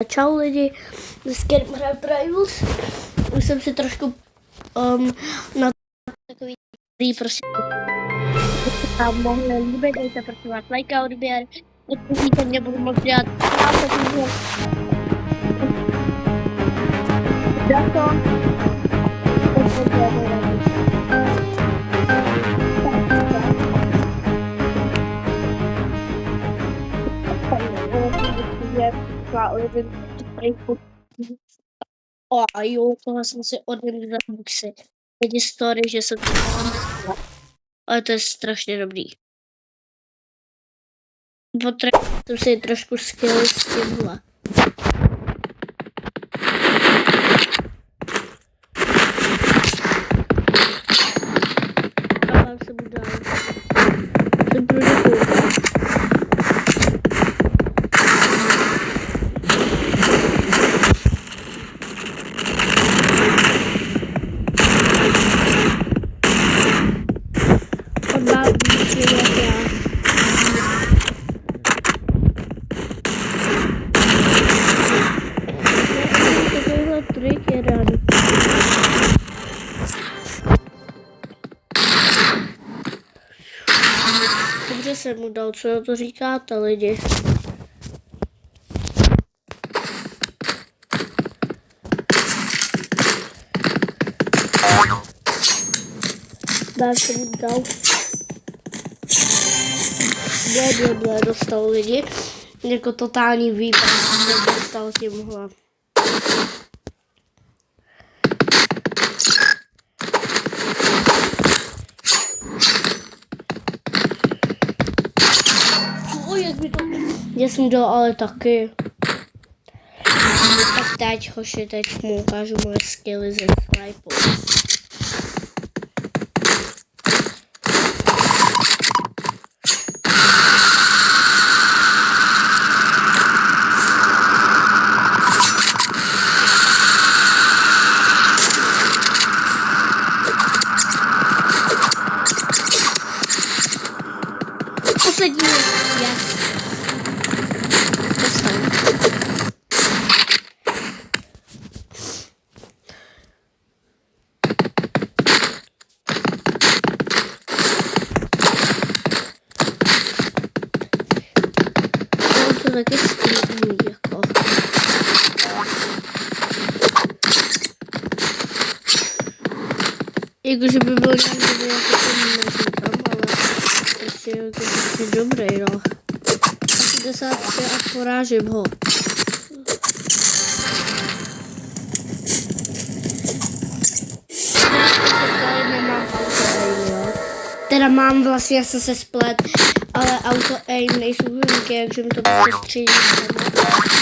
Čau lidi, dneska hraju Rivals. Už jsem si trošku na takový prostě vám mohli líbit, dejte prosím vás like a odběr, odpustíte mě, budu moc dělat za to. A jo, tohle jsem si odvedl za boxy. Lidi story, že jsem to ale to je strašně dobrý. Potřeboval jsem si trošku skill s tímhle. A vám se budu dál. Jsem produkuju. Dobře jsem mu dal, co na to říkáte lidi? Dál jsem mu dal. Blablabla dostal lidi. Jako totální výpad jsem dostal tímhle. Já jsem dal ale taky. Tak teď, hoši, teď mu ukážu moje skilly ze snipou. Poslední, yes. To taky střídí, jako. Jakože by byl někdy jako ten neříkám, ale prostě je dobrý, no. 83 a porážím ho. Teda mám vlastně, já jsem se splet, ale auto aim nejsou hůnky, takže mi to prostě střílí sama.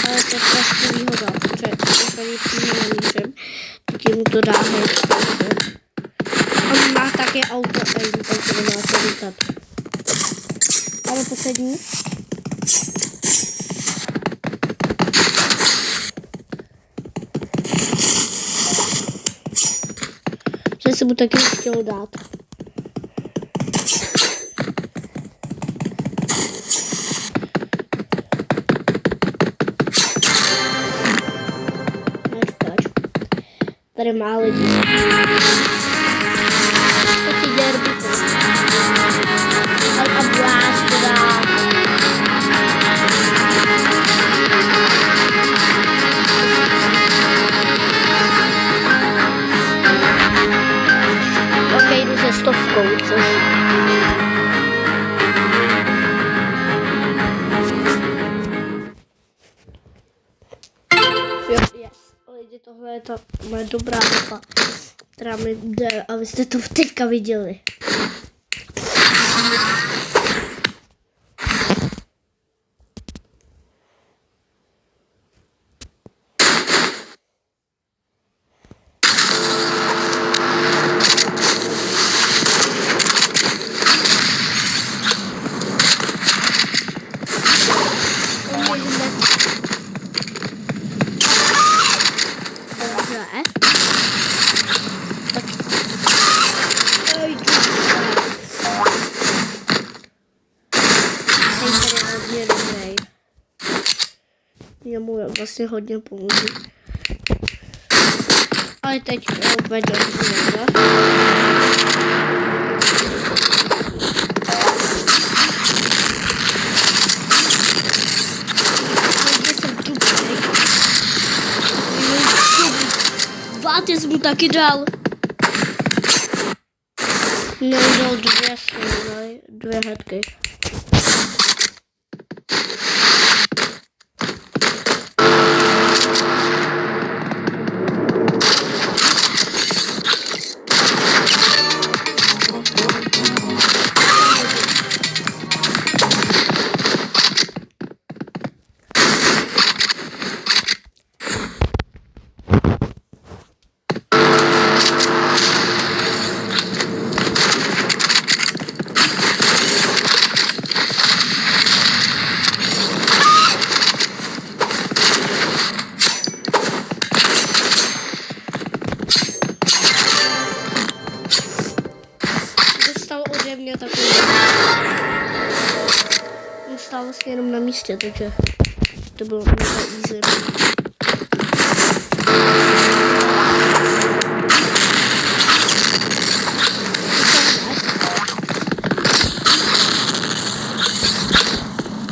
Ale to je trošku výhoda, protože když ani přímo nemůžem, tak jim to dá hned. On má také auto aim, takže nemá co říkat. Ale poslední. Že se mu taky chtěl dát. Tady má lidi. Taky derby. A blast to dá. Ok, jdu se 100, což... Lidi, tohle je ta moje dobrá mapa, která mi jde, a vy jste to teďka viděli. vlastně hodně pomůže. Ale teď úplně dobře. Ty jsi mu taky dal. No, dal dvě hetky. Stál vlastně jenom na místě, takže to bylo mega easy.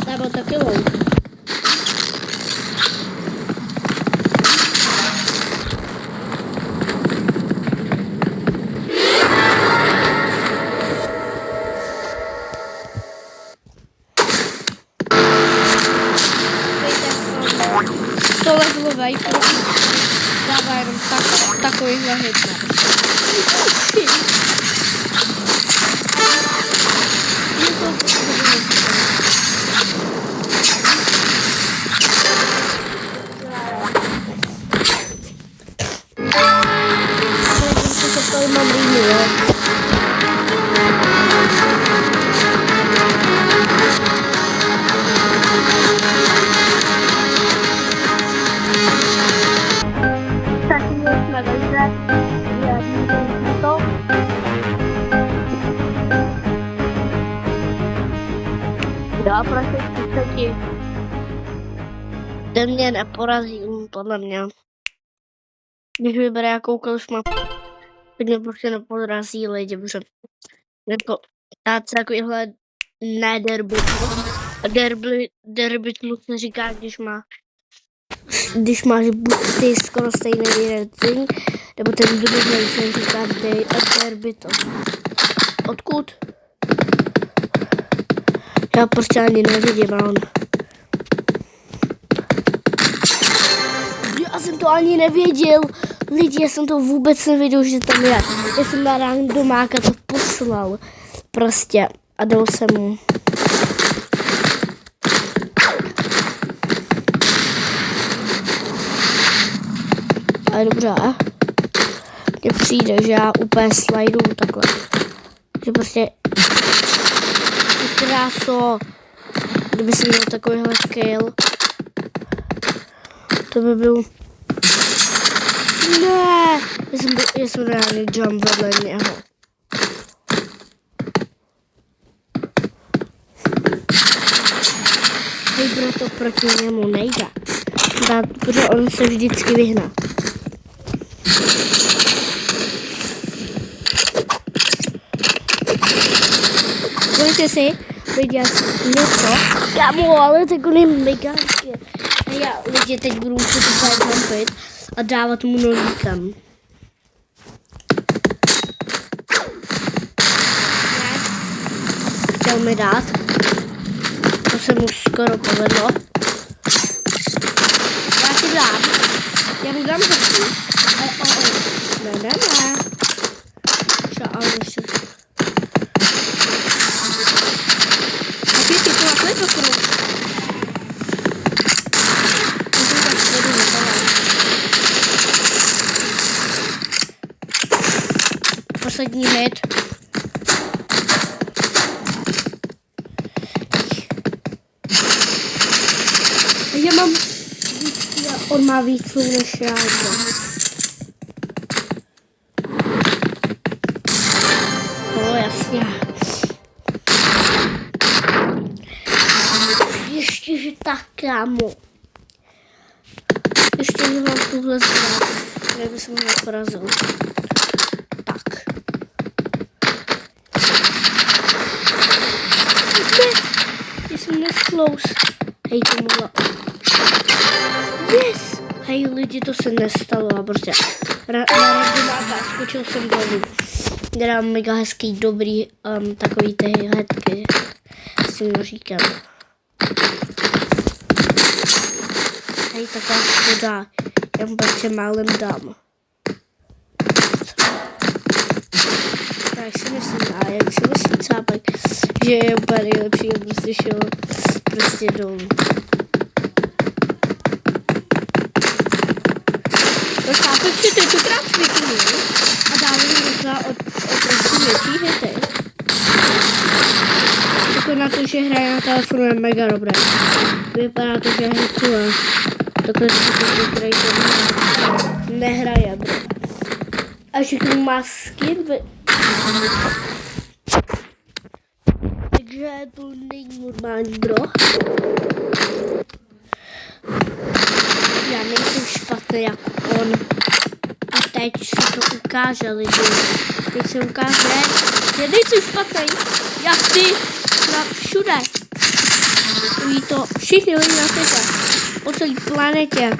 Nebo taky low. Tohle dává jenom takovýhle hit. Já prostě 30. Ten mě neporazí, podle mě. Když vybere jakoukoliv mapu, tak mě prostě neporazí lidi, protože jako dát se takovýhle derbytmus se říká, když máš buď ty skoro stejné rating, nebo ten druhý se říká derbyto. Odkud? Já prostě ani nevidím, a on. Já jsem to ani nevěděl. Lidi, já jsem to vůbec nevěděl, že tam je. Já jsem na randomáka to poslal. Prostě. A dal jsem mu. Ale dobře. Mně přijde, že já úplně slajdu takhle. Že prostě kráso, kdyby jsem měl takovýhle kill, to by byl, ne, já jsem reálně jump vedle něho. Hej, proto proti němu nejde, protože on se vždycky vyhná. Pojďte si, lidi, něco, kamo, ale tak on je mega. Já lidi teď budu muset jumpit a dávat mu nožíkem. Chtěl mi dát, to se mu skoro povedlo. Já ti dám, já mu dám taky, ale ne. Ale ještě. Ty to takhle pokrout. Poslední hit. Já mám víc, on má víc než já. No jasně. Ještě, že tak, kámo. mám tuhle zbrát, který by se mu neporazil. Tak. Ne, jsem nesclose. Hej, to mohla... Yes! Hej, lidi, to se nestalo a prostě na regimáka skočil jsem dolů. Dělám mega hezký, dobrý, takový ty hetky s tím nožíkem. Hej, taková škoda, já mu prostě málem dám. Jak si myslím cápek, že je úplně nejlepší, a prostě šel prostě dolů. No cápek si tentokrát vypnul a dávám docela o trošku větší hity. Jako na to, že hraje na telefonu je mega dobré. Vypadá to, že hituje. Takhle si to, který to nehraje, bro. A všechno má skin, takže to není normální, bro. Já nejsem špatný jako on. A teď se to ukáže, lidi. Teď se ukáže, že nejsem špatný. Jak ty, všude. Ují to všichni lidi na světě. Po celé planetě.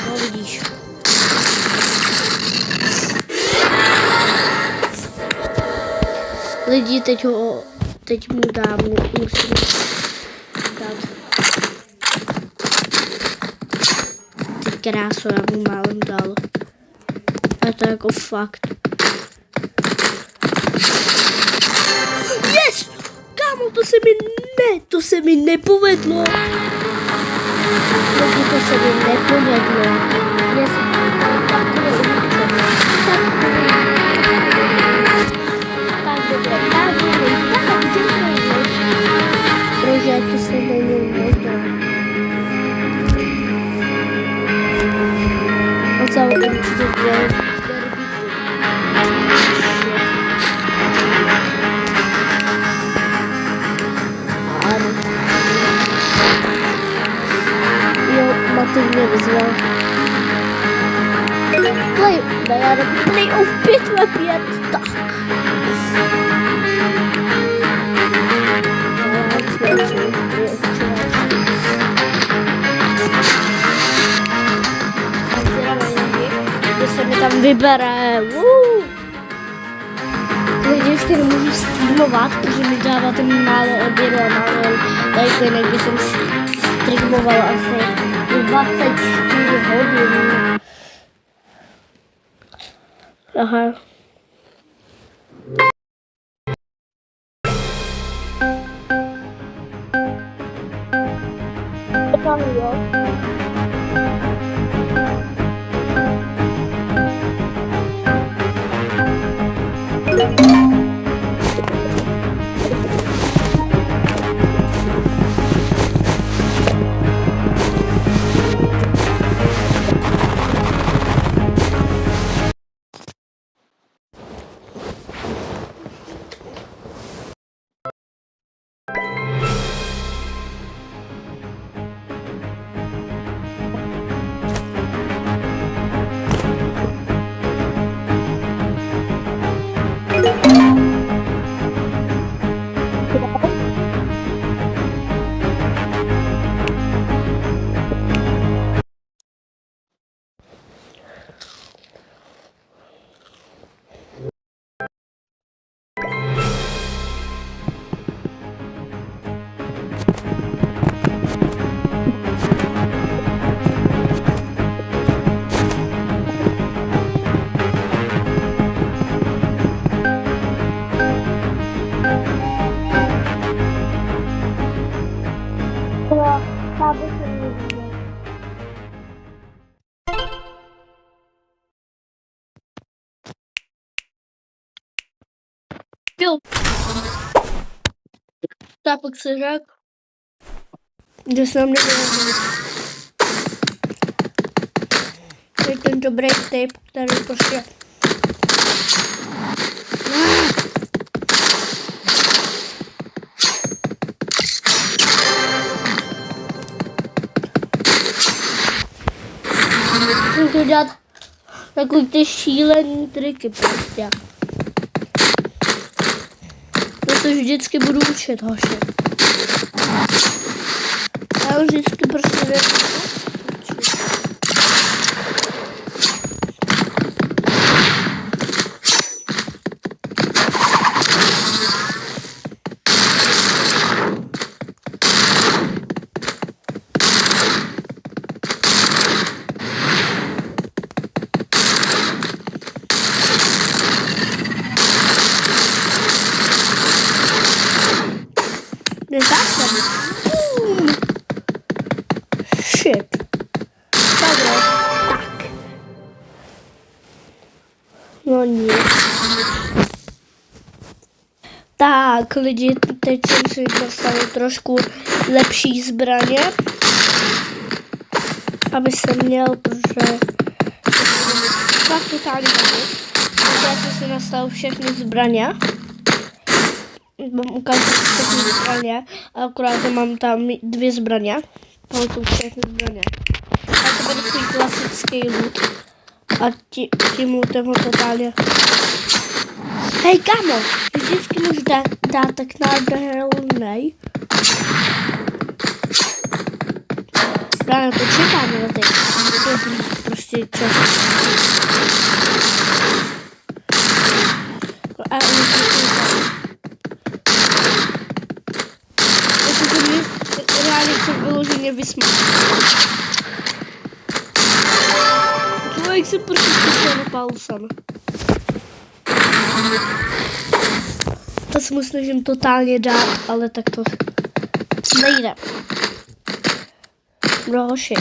No vidíš. Lidi, teď mu dám, musím dát. Ty kráso, já mu málem dal. A to jako fakt. Yes! Kámo, to se mi nepovedlo. Lidi, to se mi nepovedlo. Yes, projeto se není možná. Ocel určitě dělat. Ano. Jo, Matej mě vyzval. Play of 5v5, tak. Se mi tam vybere. Lidi, ještě nemůžu streamovat, protože mi dává ten málo odběru a málo lajků, když jsem streamoval asi 24 hodin. Aha. Tam jo. Jo. Tápek se řekl, že se nám nevěděl. To je ten dobrý tip, který prostě... můžu dělat takový ty šílený triky prostě. To se vždycky budu učit, hoši. Já vždycky prostě shit. Dobra, tak. No nic. Tak, lidi, teď jsem si dostal trošku lepší zbraně. Aby jsem měl, protože fakt totálně nevím. Takže já jsem si nastavil všechny zbraně. Mám ukázat všechny zbraně, a akorát mám tam 2 zbraně. To jsou všechny zbraně. A to bude svůj klasický loot. A tím lootem ho totálně... Hej, kámo! Vždycky můžu dát tak nádherný. Právě to čekám na ty. Dobrý, prostě čas. A oni se mi reálně chce vyloženě vysmát. Člověk se prostě zkusil na palcem. To se mu snažím totálně dát, ale tak to nejde. Broši.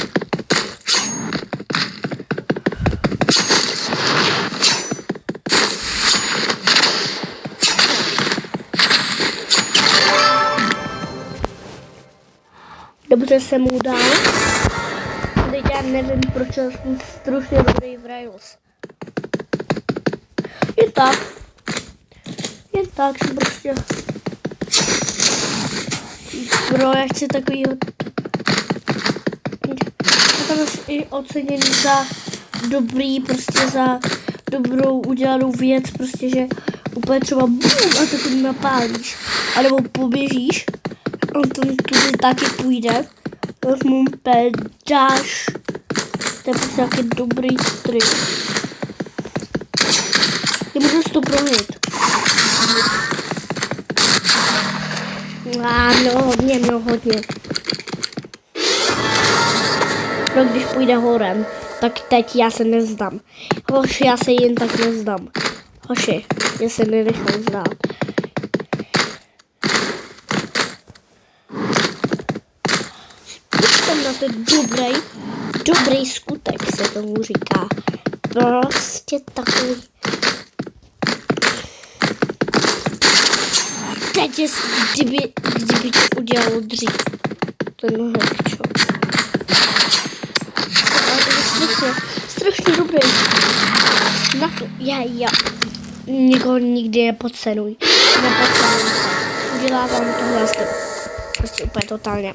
Dobře jsem mu dal. Teď já nevím, proč jsem strašně dobrý v Rails. Jen tak jsem prostě... Bro, já chci takovýho... A tam i oceněný za dobrý, prostě za dobrou udělanou věc, prostě, že úplně třeba bum, a to tu napálíš. A nebo poběžíš, on tam tudy taky půjde, tak mu dáš. To je prostě taky dobrý trik. Já můžu to prohnit. No hodně. No, když půjde horem, tak teď já se nezdám. Hoši, já se jen tak nezdám. Hoši, já se nenechám zdát. Počkám na ten dobrý skutek, se tomu říká. Prostě takový. Teď je, kdyby to udělalo dřív. Ten hekčo. Strašně dobrý. Na to, já nikoho nikdy nepodcenuj. Udělávám tohle prostě úplně totálně.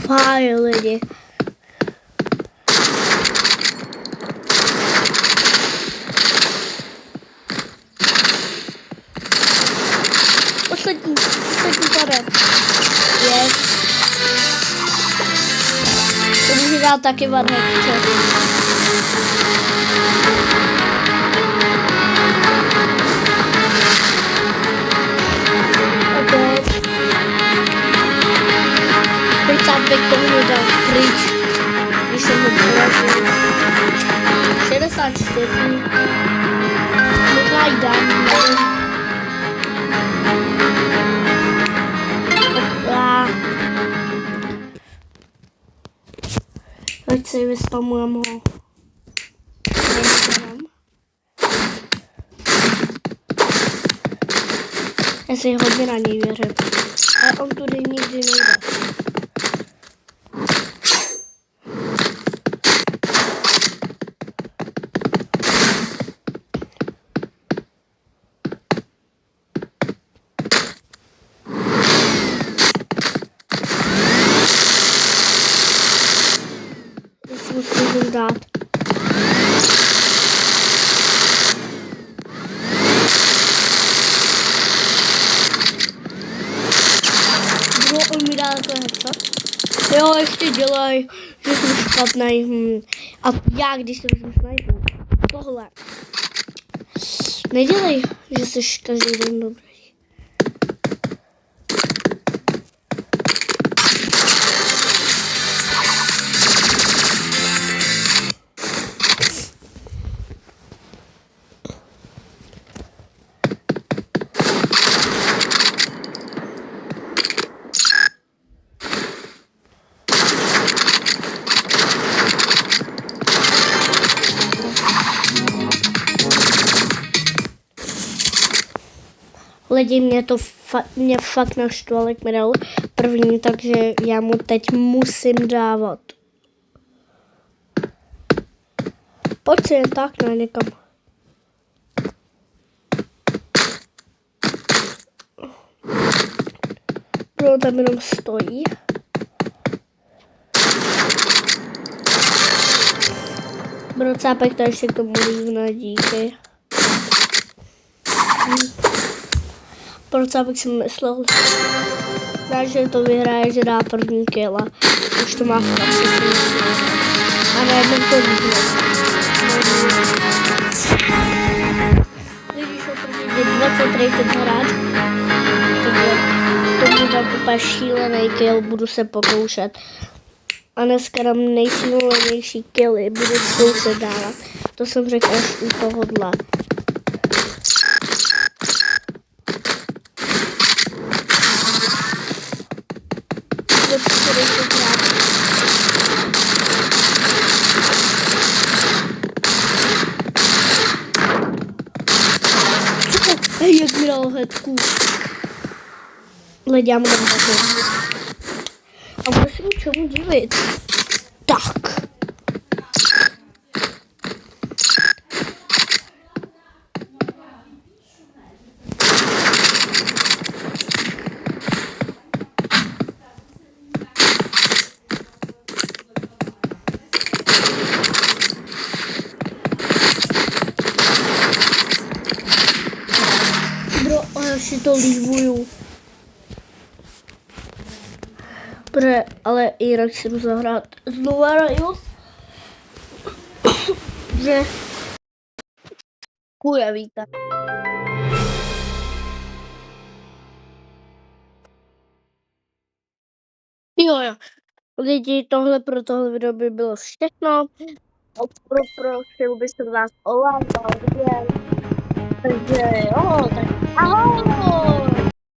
Fajn, lidi. Poslední pade. Yes. To může dát taky varhekče. Okay. Teď sám bych tomu dal pryč, když jsem ho položil. 64. Možná i dám. Teď si vyspamujem ho. Já si hodně na něj věřím. Ale on tudy nikdy nejde. musím dát. Bro, on mi dá takhle headshot. Jo, ještě dělaj, že jsem špatnej. A já, když se vezmu sniper, tohle. Nedělej, že jsi každý den dobrý. Lidi, mě fakt naštval, jak mi dal první, takže já mu teď musím dávat. Pojď si jen tak, ne, někam. Bro, tam jenom stojí. Bro, cápek to ještě k tomu lívna, díky. Proč bych si myslel, že to vyhraje, že dá první kill a už to má v kapsi, si myslím. A najednou to vyhraje. Když ho první 20 rated hráč, to bude úplně šílený kill, budu se pokoušet. A dneska dám nejšílenější killy, budu zkoušet dávat. To jsem řekl až u tohohle. Jak mi dal hetku. Lidi, já mu dám taky. A musím čemu divit. Tak. Si to líbuju. Ale jinak si jdu zahrát znova Rajos. Že kůže, víte. Jo. Lidi, pro tohle video by bylo všechno. Prosil bych se vás o like, takže jo, tak ahoj!